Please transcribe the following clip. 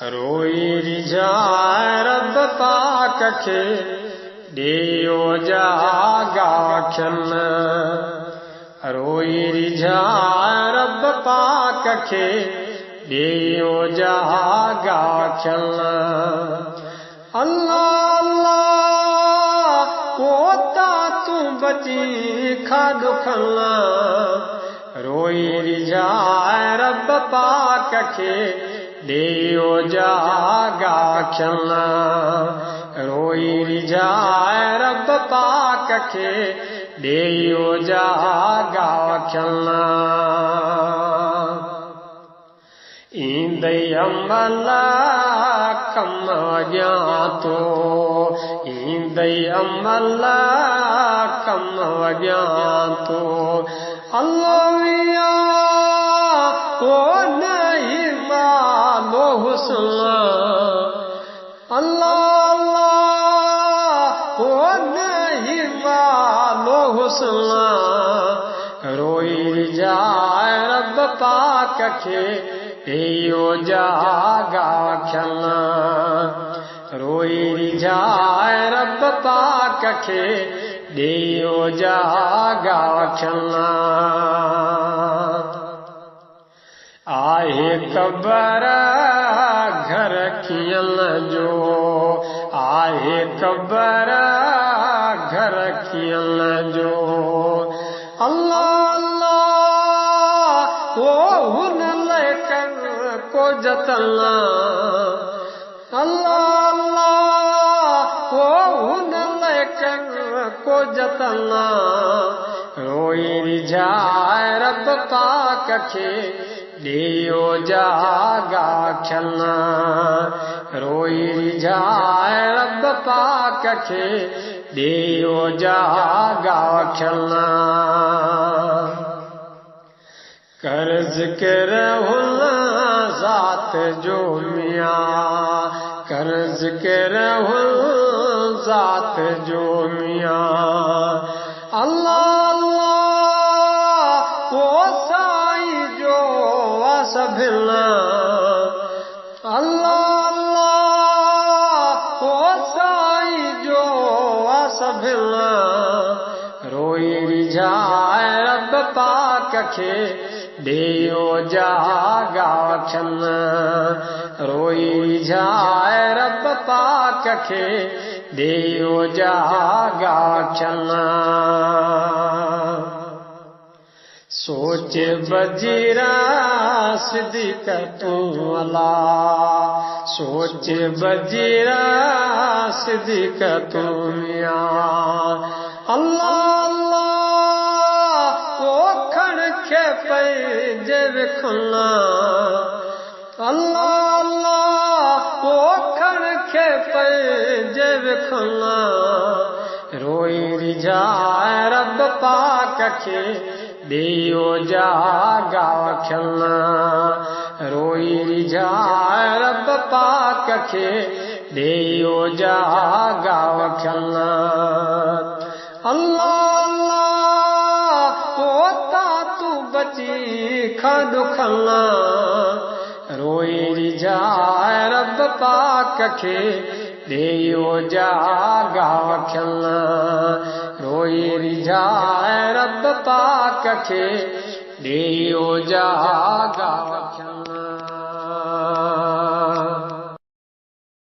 रोई रिझाए रब पाक खे ॾियो जागा खिन रोई रिझाए रब पाक खे ॾियो जागा खिन अल्लाह अल्लाह कोता तूं बची खा दुखन रोई रिझाए रब पाक खे ॾियो जागा खिन रोई रिझाए रब पाक खे ॾियो जागा खिन ईंदई अमल कम अॻियां तो ईंदई अमल कम अॻियां तो अल्लाह ओ नहीं मालो हुस्न अल्लाह अल्लाह ओ नहीं मालो हुस्न रोई रिझाए रब पाक खे ॾियो जागा खिन रोई रिझाए रब पाक खे ॾियो जागा खिन आहे क़बर घर कीअं जो आहे क़बर घर कीअं जो अल्लाह अल्लाह ओ हुन लाइ कर को जतन अल्लाह अल्लाह ओ हुन लाइ कर को जतन रोई रिझाए रब पाक खे ॾियो जागा खिन रोई रिझाए रब पाक खे ॾियो जागा खिन कर ज़िक्र हुन ज़ात जो मियां कर ज़िक्र हुन ज़ात जो मियां अल्लाह अल्लाह ओ साईं जो सभिन अल्लाह अल्लाह ओ साईं जो सभिन रोई रिझाए रब पाक खे ॾियो जागा खिन रोई रिझाए रब पाक खे ॾियो जागा खिन सोच बजीरा सिद्दीक़ तूं अल्लाह सोच बजीरा सिद्दीक़ तूं मियां अल्लाह अल्लाह ओ खण खे पंहिंजे विखुन अल्लाह अल्लाह ओ खण खे पंहिंजे विखुन रोई रिझाए रब पाक खे ॾियो जागा खिन रोई रिझाए रब पाक खे ॾियो जागा खिन अल्लाह अल्लाह कोता तूं बची खा दुखन रोई रिझाए रब पाक खे ॾियो जागा खिन रोई रिझाए रब पाक खे ॾियो जागा खिन